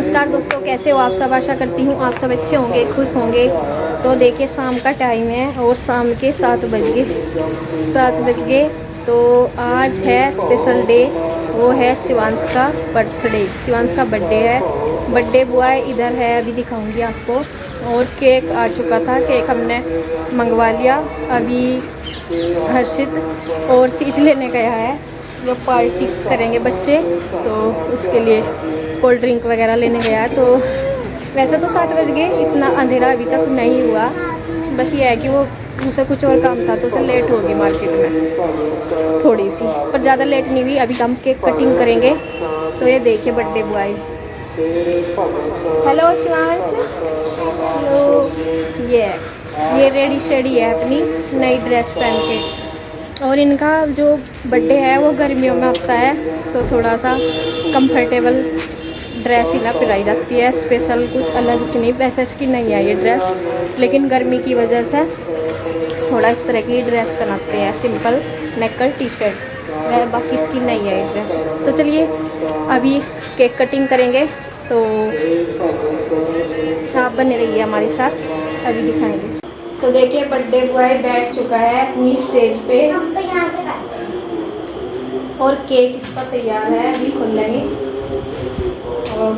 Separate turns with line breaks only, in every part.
नमस्कार दोस्तों, कैसे हो आप सब। आशा करती हूँ आप सब अच्छे होंगे, खुश होंगे। तो देखिए शाम का टाइम है और शाम के 7 बज गए। तो आज है स्पेशल डे, वो है शिवांश का बर्थडे। शिवांश का बर्थडे है, बर्थडे बॉय इधर है, अभी दिखाऊंगी आपको। और केक आ चुका था, केक हमने मंगवा लिया। अभी हर्षित और चीज़ लेने गया है, जो पार्टी करेंगे बच्चे, तो उसके लिए कोल्ड ड्रिंक वगैरह लेने गया। तो वैसे तो 7 बज गए, इतना अंधेरा अभी तक नहीं हुआ। बस ये है कि वो उसे कुछ और काम था तो उसे लेट हो गई मार्केट में थोड़ी सी, पर ज़्यादा लेट नहीं हुई। अभी हम केक कटिंग करेंगे। तो ये देखिए birthday boy. Hello Shivansh. Hello. ये रेडी शेडी है अपनी नई ड्रेस पहन के। और इनका जो बर्थडे है वो गर्मियों में होता है, तो थोड़ा सा कंफर्टेबल ड्रेस ही ना पिराई जाती है। स्पेशल कुछ अलग से नहीं, वैसे इसकी नहीं है ये ड्रेस, लेकिन गर्मी की वजह से थोड़ा इस तरह की ड्रेस बनाते हैं, सिंपल नेकर टी शर्ट। बाकी इसकी नहीं है ये ड्रेस। तो चलिए अभी केक कटिंग करेंगे, तो आप बने रहिए हमारे साथ, अभी दिखाएंगे। तो देखिए बर्थडे बॉय बैठ चुका है अपनी स्टेज पे, और केक इसका तैयार है, अभी खुल रही। और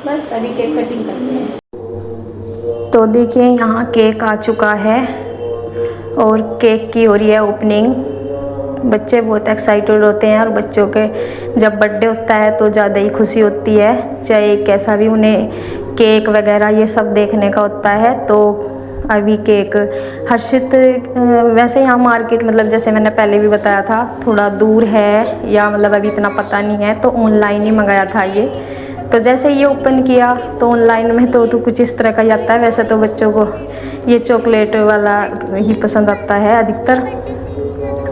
बस अभी केक कटिंग करते हैं। तो देखिए यहाँ केक आ चुका है और केक की हो रही है ओपनिंग। बच्चे बहुत एक्साइटेड होते हैं, और बच्चों के जब बर्थडे होता है तो ज़्यादा ही खुशी होती है, चाहे कैसा भी उन्हें केक वगैरह ये सब देखने का होता है। तो अभी केक हर्षित, वैसे यहाँ मार्केट मतलब जैसे मैंने पहले भी बताया था थोड़ा दूर है, या मतलब अभी इतना पता नहीं है, तो ऑनलाइन ही मंगाया था ये। तो जैसे ये ओपन किया तो ऑनलाइन में तो कुछ इस तरह का ही आता है। वैसे तो बच्चों को ये चॉकलेट वाला ही पसंद आता है अधिकतर,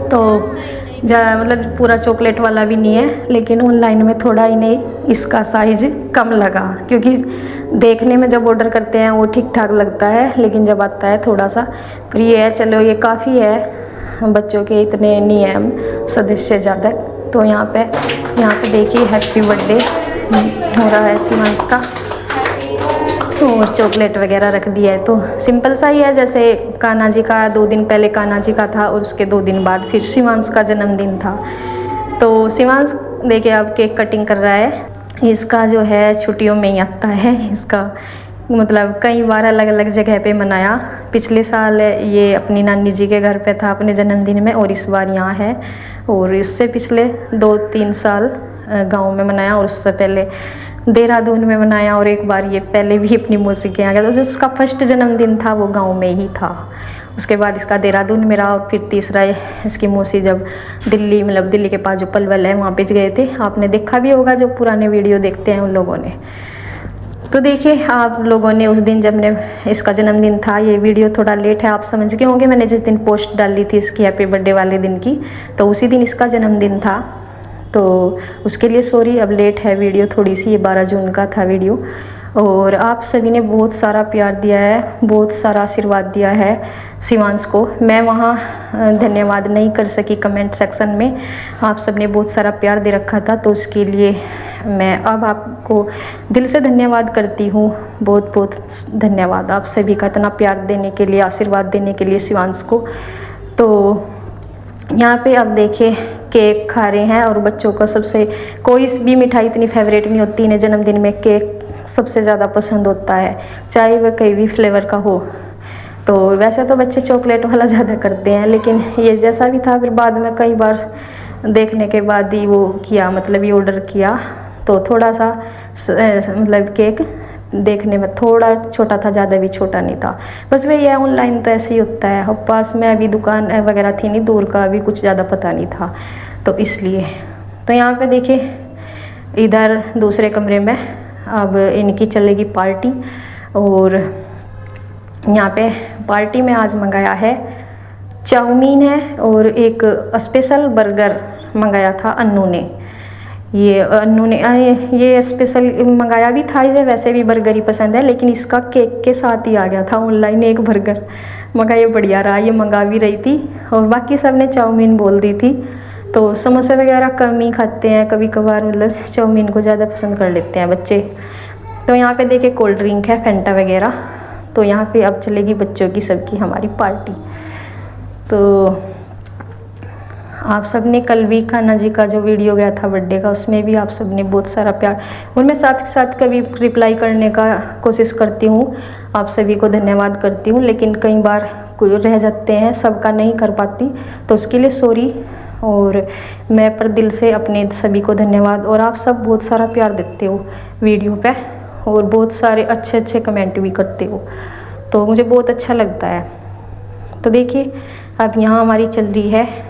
तो मतलब पूरा चॉकलेट वाला भी नहीं है, लेकिन ऑनलाइन में थोड़ा इन्हें इसका साइज़ कम लगा, क्योंकि देखने में जब ऑर्डर करते हैं वो ठीक ठाक लगता है, लेकिन जब आता है थोड़ा सा फिर ये है चलो ये काफ़ी है, बच्चों के इतने नहीं है हम सदस्य ज़्यादा। तो यहाँ पे देखिए हैप्पी बर्थडे हो रहा है शिवांश का, तो और चॉकलेट वगैरह रख दिया है। तो सिंपल सा ही है, जैसे कान्हा जी का 2 दिन पहले कान्हा जी का था और उसके 2 दिन बाद फिर शिवांश का जन्मदिन था। तो शिवांश देखिए अब केक कटिंग कर रहा है। इसका जो है छुट्टियों में ही आता है, इसका मतलब कई बार अलग अलग जगह पे मनाया। पिछले साल ये अपनी नानी जी के घर पे था अपने जन्मदिन में, और इस बार यहाँ है। और इससे पिछले 2-3 साल गाँव में मनाया, और उससे पहले देहरादून में मनाया, और एक बार ये पहले भी अपनी मौसी के यहाँ गया। तो जिसका फर्स्ट जन्मदिन था वो गांव में ही था, उसके बाद इसका देहरादून में रहा, और फिर तीसरा इसकी मौसी जब दिल्ली मतलब दिल्ली के पास जो पलवल है वहाँ पे गए थे। आपने देखा भी होगा जो पुराने वीडियो देखते हैं उन लोगों ने। तो देखिए आप लोगों ने उस दिन जब ने इसका जन्मदिन था, ये वीडियो थोड़ा लेट है, आप समझ गए होंगे मैंने जिस दिन पोस्ट डाली थी इसकी हैप्पी बर्थडे वाले दिन की, तो उसी दिन इसका जन्मदिन था। तो उसके लिए सॉरी, अब लेट है वीडियो थोड़ी सी। ये 12 जून का था वीडियो। और आप सभी ने बहुत सारा प्यार दिया है, बहुत सारा आशीर्वाद दिया है शिवांश को। मैं वहाँ धन्यवाद नहीं कर सकी कमेंट सेक्शन में, आप सब ने बहुत सारा प्यार दे रखा था, तो उसके लिए मैं अब आपको दिल से धन्यवाद करती हूँ। बहुत बहुत धन्यवाद आप सभी का इतना प्यार देने के लिए, आशीर्वाद देने के लिए शिवांश को। तो यहाँ पे आप देखिए केक खा रहे हैं, और बच्चों को सबसे कोई भी मिठाई इतनी फेवरेट नहीं होती, इन्हें जन्मदिन में केक सबसे ज़्यादा पसंद होता है, चाहे वह कोई भी फ्लेवर का हो। तो वैसे तो बच्चे चॉकलेट वाला ज़्यादा करते हैं, लेकिन ये जैसा भी था फिर बाद में कई बार देखने के बाद ही वो किया, मतलब ये ऑर्डर किया। तो थोड़ा सा मतलब केक देखने में थोड़ा छोटा था, ज़्यादा भी छोटा नहीं था। बस वही है, ऑनलाइन तो ऐसे ही होता है। और पास में अभी दुकान वगैरह थी नहीं, दूर का अभी कुछ ज़्यादा पता नहीं था, तो इसलिए। तो यहाँ पे देखिए इधर दूसरे कमरे में अब इनकी चलेगी पार्टी, और यहाँ पे पार्टी में आज मंगाया है चाउमीन है, और एक स्पेशल बर्गर मंगाया था अन्नू ने। ये अन्नू ने ये स्पेशल मंगाया भी था, इसे वैसे भी बर्गर ही पसंद है, लेकिन इसका केक के साथ ही आ गया था ऑनलाइन एक बर्गर। मगर ये बढ़िया रहा, ये मंगा भी रही थी, और बाकी सब ने चाउमीन बोल दी थी। तो समोसे वगैरह कम ही खाते हैं, कभी कभार मतलब चाउमीन को ज़्यादा पसंद कर लेते हैं बच्चे। तो यहाँ पे देखिए कोल्ड ड्रिंक है, फैंटा वगैरह। तो यहाँ पे अब चलेगी बच्चों की सबकी हमारी पार्टी। तो आप सब ने कल भी कान्हा जी का जो वीडियो गया था बर्थडे का, उसमें भी आप सब ने बहुत सारा प्यार, और मैं साथ के साथ कभी रिप्लाई करने का कोशिश करती हूँ, आप सभी को धन्यवाद करती हूँ, लेकिन कई बार रह जाते हैं, सबका नहीं कर पाती, तो उसके लिए सॉरी। और मैं पर दिल से अपने सभी को धन्यवाद। और आप सब बहुत सारा प्यार देते हो वीडियो पे, और बहुत सारे अच्छे अच्छे कमेंट भी करते हो, तो मुझे बहुत अच्छा लगता है। तो देखिए अब यहाँ हमारी चल रही है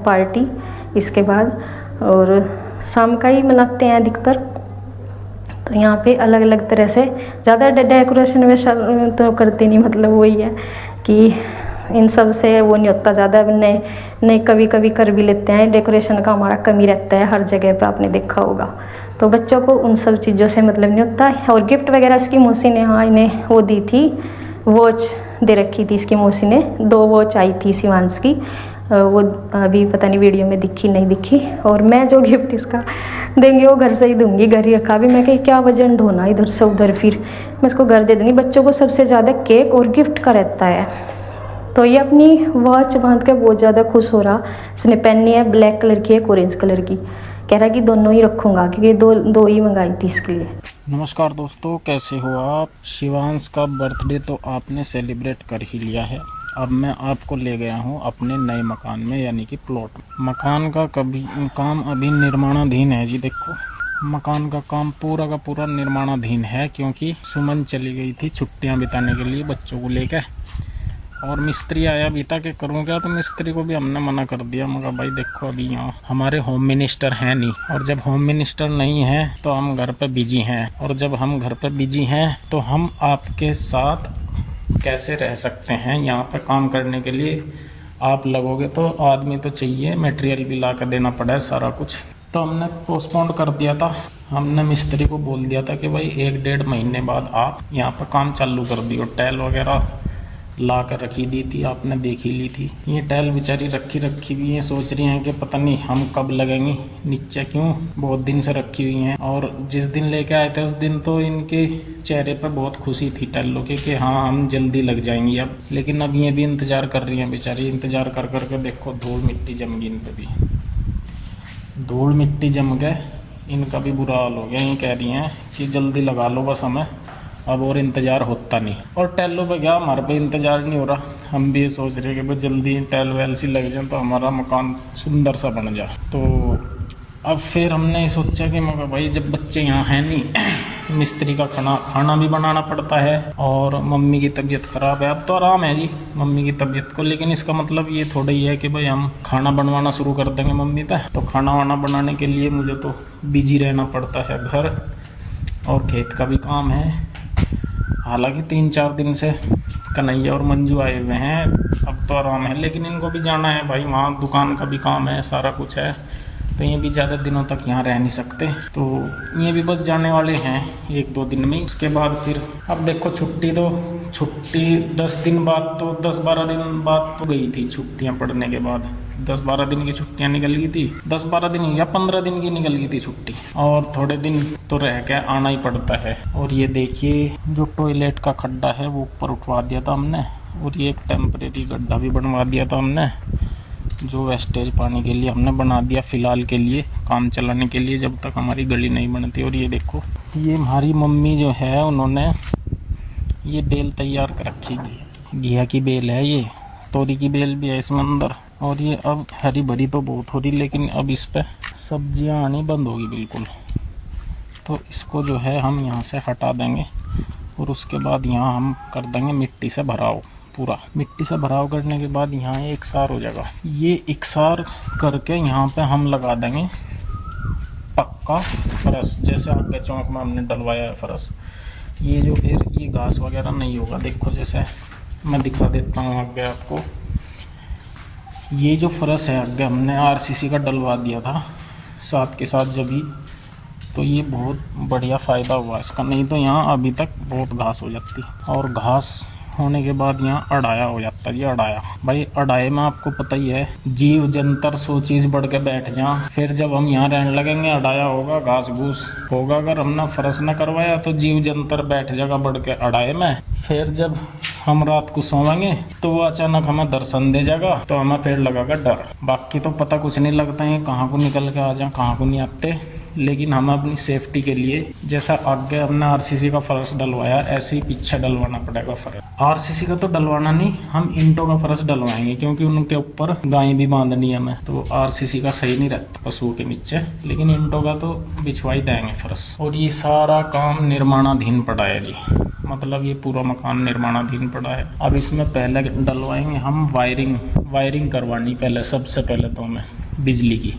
पार्टी इसके बाद, और शाम का ही मनाते हैं अधिकतर। तो यहाँ पे अलग अलग तरह से ज़्यादा डेकोरेशन में तो करते नहीं, मतलब वही है कि इन सब से वो नहीं होता ज़्यादा, नए कभी कभी कर भी लेते हैं। डेकोरेशन का हमारा कमी रहता है हर जगह पे, आपने देखा होगा। तो बच्चों को उन सब चीज़ों से मतलब नहीं होता है। और गिफ्ट वगैरह इसकी मौसी ने हाँ इन्हें वो दी थी, वॉच दे रखी थी इसकी मौसी ने, 2 वॉच आई थी शिवांश की, वो अभी पता नहीं वीडियो में दिखी नहीं दिखी। और मैं जो गिफ्ट इसका देंगे वो घर से ही दूंगी, घर ही रखा भी। मैं कहीं क्या वजन ढोना इधर से उधर, फिर मैं इसको घर दे दूंगी। बच्चों को सबसे ज़्यादा केक और गिफ्ट का रहता है। तो ये अपनी वॉच बांध के बहुत ज़्यादा खुश हो रहा। इसने पहनी है ब्लैक कलर की, एक ऑरेंज कलर की, कह रहा है कि दोनों ही रखूँगा, क्योंकि दो ही मंगाई थी इसके लिए।
नमस्कार दोस्तों, कैसे हो आप। शिवांश का बर्थडे तो आपने सेलिब्रेट कर ही लिया है। अब मैं आपको ले गया हूं अपने नए मकान में, यानी कि प्लॉट। मकान का काम अभी निर्माणाधीन है जी। देखो मकान का काम पूरा का पूरा निर्माणाधीन है, क्योंकि सुमन चली गई थी छुट्टियां बिताने के लिए बच्चों को लेकर, और मिस्त्री आया अभी तक करूँ क्या, तो मिस्त्री को भी हमने मना कर दिया। मगर भाई देखो अभी यहाँ हमारे होम मिनिस्टर हैं नहीं, और जब होम मिनिस्टर नहीं है तो हम घर पे बिजी हैं, और जब हम घर पे बिजी हैं तो हम आपके साथ कैसे रह सकते हैं। यहाँ पे काम करने के लिए आप लगोगे तो आदमी तो चाहिए, मटेरियल भी ला कर देना पड़ा है सारा कुछ। तो हमने पोस्टपोन कर दिया था। हमने मिस्त्री को बोल दिया था कि भाई 1-1.5 महीने बाद आप यहाँ पर काम चालू कर दियो। टाइल वगैरह ला कर रखी दी थी, आपने देख ही ली थी। ये टाइल बेचारी रखी हुई है, सोच रही हैं कि पता नहीं हम कब लगेंगी नीचे, क्यों बहुत दिन से रखी हुई हैं। और जिस दिन लेके आए थे उस दिन तो इनके चेहरे पर बहुत खुशी थी टाइलों की कि हाँ हम जल्दी लग जाएंगी अब। लेकिन अब ये भी इंतज़ार कर रही हैं बेचारी। इंतज़ार कर करके देखो धूल मिट्टी जम गई इन पर भी, धूल मिट्टी जम गए, इनका भी बुरा हाल हो गया। ये कह रही हैं कि जल्दी लगा लो बस हमें, अब और इंतज़ार होता नहीं। और टैलों पे क्या हमारे पे इंतज़ार नहीं हो रहा। हम भी ये सोच रहे हैं कि भाई जल्दी टैल वैल सी लग जाए तो हमारा मकान सुंदर सा बन जाए। तो अब फिर हमने सोचा कि मगर भाई जब बच्चे यहाँ हैं नहीं तो मिस्त्री का खाना भी बनाना पड़ता है, और मम्मी की तबीयत ख़राब है। अब तो आराम है जी मम्मी की तबीयत को, लेकिन इसका मतलब ये थोड़ा ही है कि भाई हम खाना बनवाना शुरू कर देंगे मम्मी पे। तो खाना वाना बनाने के लिए मुझे तो बिजी रहना पड़ता है, घर और खेत का भी काम है। हालांकि 3-4 दिन से कन्हैया और मंजू आए हुए हैं, अब तो आराम है, लेकिन इनको भी जाना है भाई, वहाँ दुकान का भी काम है, सारा कुछ है। तो ये भी ज़्यादा दिनों तक यहाँ रह नहीं सकते, तो ये भी बस जाने वाले हैं 1-2 दिन में। उसके बाद फिर अब देखो छुट्टी 10 दिन बाद तो 10-12 दिन बाद तो गई थी छुट्टियाँ पड़ने के बाद। 10-12 दिन की छुट्टियाँ निकल गई थी, 10-12 दिन या 15 दिन की निकल गई थी छुट्टी, और थोड़े दिन तो रह के आना ही पड़ता है। और ये देखिए जो टॉयलेट का खड्डा है वो ऊपर उठवा दिया था हमने, और ये एक टेम्परेरी गड्ढा भी बनवा दिया था हमने, जो वेस्टेज पानी के लिए हमने बना दिया फ़िलहाल के लिए, काम चलाने के लिए जब तक हमारी गली नहीं बनती। और ये देखो ये हमारी मम्मी जो है उन्होंने ये बेल तैयार कर रखी, घिया की बेल है, ये तोरी की बेल भी है इसमें अंदर। और ये अब हरी भरी तो बहुत हो रही, लेकिन अब इस पर सब्जियां आनी बंद होगी बिल्कुल। तो इसको जो है हम यहाँ से हटा देंगे, और उसके बाद यहाँ हम कर देंगे मिट्टी से भराव। पूरा मिट्टी से भराव करने के बाद यहाँ एकसार हो जाएगा। ये एकसार करके यहाँ पे हम लगा देंगे पक्का फरस, जैसे आगे चौक में हमने डलवाया है फरस। ये जो फिर ये घास वगैरह नहीं होगा। देखो जैसे मैं दिखा देता हूँ आगे आपको, ये जो फरस है आगे हमने RCC का डलवा दिया था साथ के साथ जब भी, तो ये बहुत बढ़िया फ़ायदा हुआ इसका। नहीं तो यहाँ अभी तक बहुत घास हो जाती, और घास होने के बाद यहाँ अड़ाया हो जाता है जी। अड़ाया भाई, अड़ाए में आपको पता ही है, जीव जंतर 100 चीज बढ़ के बैठ जा। फिर जब हम यहाँ रहने लगेंगे, अड़ाया होगा, घास घूस होगा, अगर हमने फर्श न करवाया तो जीव जंतर बैठ जाएगा बढ़ के अड़ाए में। फिर जब हम रात को सोएंगे तो वो अचानक हमें दर्शन दे जाएगा, तो हमें फिर लगेगा डर। बाकी तो पता कुछ नहीं लगता है कहाँ को निकल के आ जाए, कहाँ को नहीं आते। लेकिन हम अपनी सेफ्टी के लिए, जैसा आगे हमने आरसीसी का फर्श डलवाया, ऐसे ही पीछे डलवाना पड़ेगा फर्श। आरसीसी का तो डलवाना नहीं, हम ईंटों का फर्श डलवाएंगे, क्योंकि उनके ऊपर गाय भी बांधनी है हमें, तो आरसीसी का सही नहीं रहता पशुओं के नीचे। लेकिन ईंटों का तो बिछवा ही देंगे फर्श। और ये सारा काम निर्माणाधीन पड़ा है जी, मतलब ये पूरा मकान निर्माणाधीन पड़ा है। अब इसमें पहले डलवाएंगे हम वायरिंग करवानी पहले, सबसे पहले तो हमें बिजली की।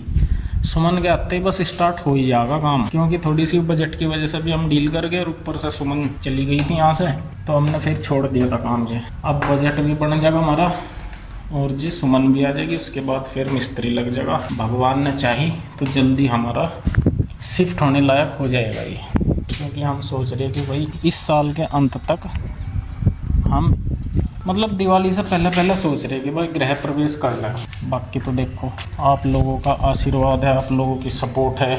सुमन के आते ही बस स्टार्ट हो ही जाएगा काम, क्योंकि थोड़ी सी बजट की वजह से भी हम डील कर गए, और ऊपर से सुमन चली गई थी यहाँ से, तो हमने फिर छोड़ दिया था काम ये। अब बजट भी बन जाएगा हमारा, और जी सुमन भी आ जाएगी, उसके बाद फिर मिस्त्री लग जाएगा। भगवान ने चाही तो जल्दी हमारा शिफ्ट होने लायक हो जाएगा ये, क्योंकि हम सोच रहे हैं कि भाई इस साल के अंत तक हम, मतलब दिवाली से पहले सोच रहे हैं कि भाई गृह प्रवेश कर लें। बाकी तो देखो, आप लोगों का आशीर्वाद है, आप लोगों की सपोर्ट है,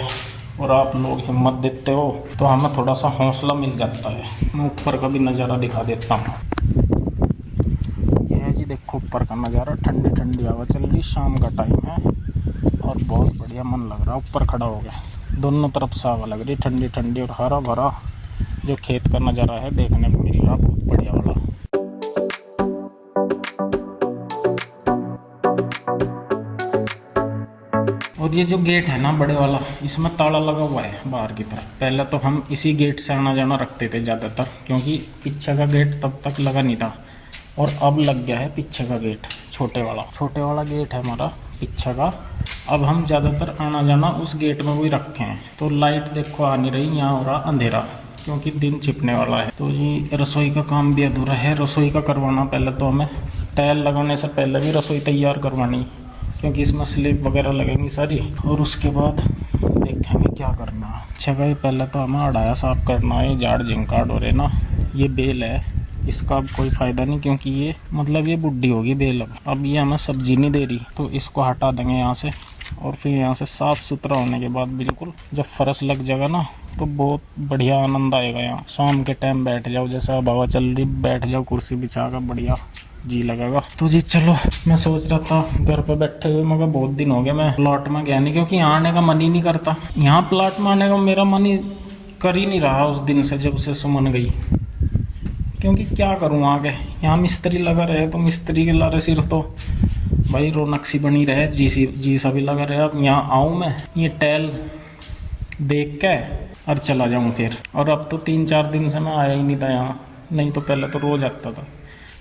और आप लोग हिम्मत देते हो तो हमें थोड़ा सा हौसला मिल जाता है। मैं ऊपर का भी नज़ारा दिखा देता हूँ। यह है जी, देखो ऊपर का नज़ारा, ठंडी ठंडी हवा चल रही, शाम का टाइम है, और बहुत बढ़िया मन लग रहा है। ऊपर खड़ा हो गया, दोनों तरफ से हवा लग रही, ठंडी ठंडी, और हरा भरा जो खेत का नज़ारा है देखने को मिल रहा, बहुत बढ़िया वाला। और ये जो गेट है ना बड़े वाला, इसमें ताला लगा हुआ है बाहर की तरफ। पहले तो हम इसी गेट से आना जाना रखते थे ज़्यादातर, क्योंकि पीछे का गेट तब तक लगा नहीं था, और अब लग गया है पीछे का गेट, छोटे वाला गेट है हमारा पीछे का। अब हम ज़्यादातर आना जाना उस गेट में भी रखे हैं। तो लाइट देखो आ नहीं रही, यहाँ हो रहा अंधेरा, क्योंकि दिन छिपने वाला है। तो ये रसोई का काम भी अधूरा है, रसोई का करवाना। पहले तो हमें टाइल लगाने से पहले भी रसोई तैयार करवानी, क्योंकि इसमें स्लिप वगैरह लगेंगी सारी, और उसके बाद देखेंगे क्या करना। अच्छा भाई, पहले तो हमें अड़ाया साफ करना है। जाड़ जिंकाड़ हो रहे ना, ये बेल है, इसका अब कोई फ़ायदा नहीं, क्योंकि ये मतलब ये बुढ़ी होगी बेल। अब ये हमें सब्जी नहीं दे रही, तो इसको हटा देंगे यहाँ से, और फिर यहाँ से साफ़ सुथरा होने के बाद बिल्कुल जब फर्श लग जाएगा ना, तो बहुत बढ़िया आनंद आएगा। यहाँ शाम के टाइम बैठ जाओ, जैसा हवा चल रही, बैठ जाओ कुर्सी बिछा कर, बढ़िया जी लगेगा। तो जी चलो, मैं सोच रहा था घर पे बैठे हुए, मगर बहुत दिन हो गया मैं प्लॉट में गया नहीं, क्योंकि यहाँ आने का मन ही नहीं करता। यहाँ प्लॉट में आने का मेरा मन ही कर ही नहीं रहा उस दिन से, जब से सुमन गई। क्योंकि क्या करूँ आगे, यहाँ मिस्त्री लगा रहे तो मिस्त्री के लारे सिर्फ तो भाई रौनक सी बनी रहे, जी सा भी लगा रहे। अब यहाँ आऊँ मैं, ये टैल देख के और चला जाऊँ फिर। और अब तो 3-4 दिन से मैं आया ही नहीं था यहाँ, नहीं तो पहले तो रोज़ आता था,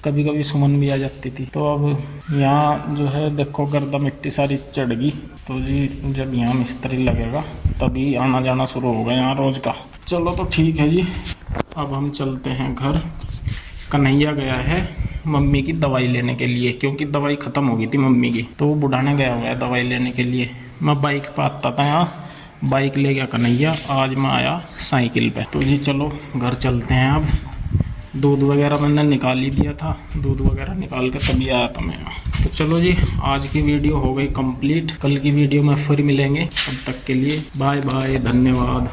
कभी कभी सुमन भी आ जाती थी। तो अब यहाँ जो है देखो, गर्दा मिट्टी सारी चढ़ गई। तो जी जब यहाँ मिस्त्री लगेगा तभी आना जाना शुरू होगा यहाँ रोज़ का। चलो तो ठीक है जी, अब हम चलते हैं घर। कन्हैया गया है मम्मी की दवाई लेने के लिए, क्योंकि दवाई ख़त्म हो गई थी मम्मी की, तो वो बुढ़ाने गया हुआ है दवाई लेने के लिए। मैं बाइक पर आता था यहाँ, बाइक ले गया कन्हैया, आज मैं आया साइकिल पे। तो जी चलो घर चलते हैं। अब दूध वगैरह मैंने निकाल ही दिया था, दूध वगैरह निकाल के तभी आया था मैं यहाँ। तो चलो जी, आज की वीडियो हो गई कंप्लीट। कल की वीडियो में फिर मिलेंगे, तब तक के लिए बाय बाय, धन्यवाद।